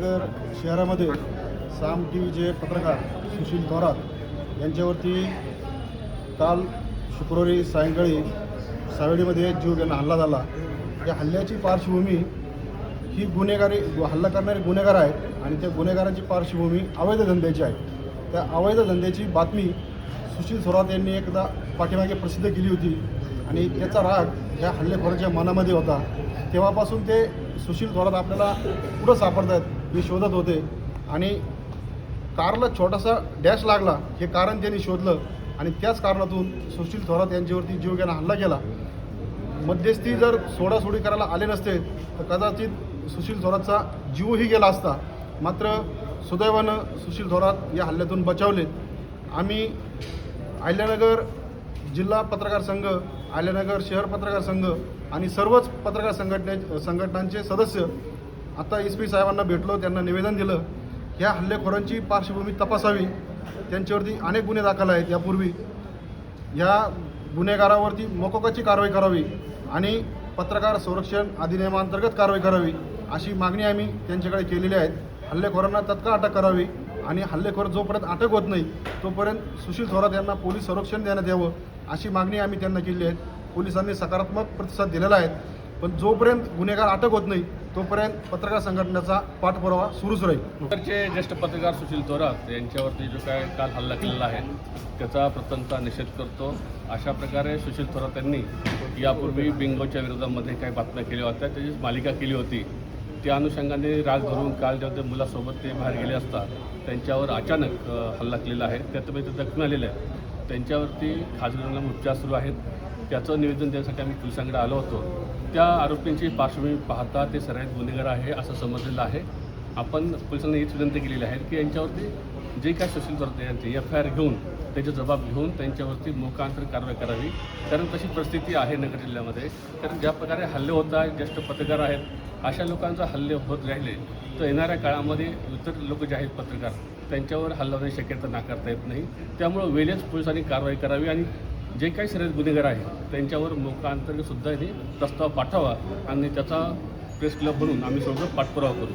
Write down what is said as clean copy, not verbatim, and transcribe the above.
तर शहरामध्ये साम टीव्हीचे पत्रकार सुशील थोरात यांच्यावरती काल शुक्रवारी सायंकाळी सावेडीमध्ये जीव घेणं हल्ला झाला। या हल्ल्याची पार्श्वभूमी ही हल्ला करणारे गुन्हेगार आहेत आणि त्या गुन्हेगारांची पार्श्वभूमी अवैध धंद्याची आहे। त्या अवैध धंद्याची बातमी सुशील थोरात यांनी एकदा पाठीमागे प्रसिद्ध केली होती आणि त्याचा राग या हल्लेखोराच्या मनामध्ये होता। तेव्हापासून ते सुशील थोरात आपल्याला कुठं सापडत आहेत हे शोधत होते आणि कारला छोटासा डॅश लागला हे कारण त्यांनी शोधलं आणि त्याच कारणातून सुशील थोरात यांच्यावरती जीवघेणा हल्ला केला। मध्यस्थी जर सोडासोडी करायला आले नसते तर कदाचित सुशील थोरातचा जीवही गेला असता। मात्र सुदैवानं सुशील थोरात या हल्ल्यातून बचावले। आम्ही अहिल्यानगर जिल्हा पत्रकार संघ, अहिल्यानगर शहर पत्रकार संघ आणि सर्वच पत्रकार संघटनांचे सदस्य आता SP साहेबांना भेटलो, त्यांना निवेदन दिलं। ह्या हल्लेखोरांची पार्श्वभूमी तपासावी, त्यांच्यावरती अनेक गुन्हे दाखल आहेत यापूर्वी, या गुन्हेगारावरती मोकोकाची कारवाई करावी आणि पत्रकार संरक्षण अधिनियमांतर्गत कारवाई करावी अशी मागणी आम्ही त्यांच्याकडे केलेली आहे। हल्लेखोरांना तत्काळ अटक करावी आणि हल्लेखोर जोपर्यंत अटक होत नाही तोपर्यंत सुशील थोरात यांना पोलीस संरक्षण देण्यात यावं अशी मागणी आम्ही त्यांना केली आहे। पोलिसांनी सकारात्मक प्रतिसाद दिलेला आहे, पण जोपर्यंत गुन्हेगार अटक होत नाही तोपर्यंत पत्रकार संघटनेचा पाठपुरावा सुरूच राहील। नगरचे ज्येष्ठ पत्रकार सुशील थोरात यांच्यावरती जो काय काल हल्ला केलेला आहे त्याचा प्रथमतः निषेध करतो। अशा प्रकारे सुशील थोरात यांनी यापूर्वी बिंगोच्या विरोधामध्ये काही बातम्या केल्या होत्या, त्याची मालिका केली होती। त्या अनुषंगाने राग धरून काल जेव्हा ते मुलासोबत ते बाहेर गेले असता त्यांच्यावर अचानक हल्ला केलेला आहे। त्यातून ते जखमी आलेले आहेत, त्यांच्यावरती खाजगी रुग्णालयात उपचार सुरू आहेत। त्याचं निवेदन देण्यासाठी आम्ही पोलिसांकडे आलो होतो। त्या आरोपींची पार्श्वभूमी पाहता ते सराईत गुन्हेगार आहे असं समजलेलं आहे। आपण पोलिसांना हीच विनंती केलेली आहे की यांच्यावरती जे काय सुशील थोरात यांचे FIR घेऊन त्याचे जबाब घेऊन त्यांच्यावरती मोकांतर कारवाई करावी, कारण तशी परिस्थिती आहे नगर जिल्ह्यामध्ये। कारण ज्या प्रकारे हल्ले होत आहेत, ज्येष्ठ पत्रकार आहेत, अशा लोकांचा हल्ले होत राहिले तर येणाऱ्या काळामध्ये इतर लोक जे आहेत पत्रकार त्यांच्यावर हल्ला होण्याची शक्यता नाकारता येत नाही। त्यामुळं वेळेच पोलिसांनी कारवाई करावी आणि जे काही सराईत गुन्हेगार आहेत त्यांच्यावर मोकांतरसुद्धा प्रस्ताव पाठवा आणि त्याचा प्रेस क्लब म्हणून आम्ही सगळं पाठपुरावा करू।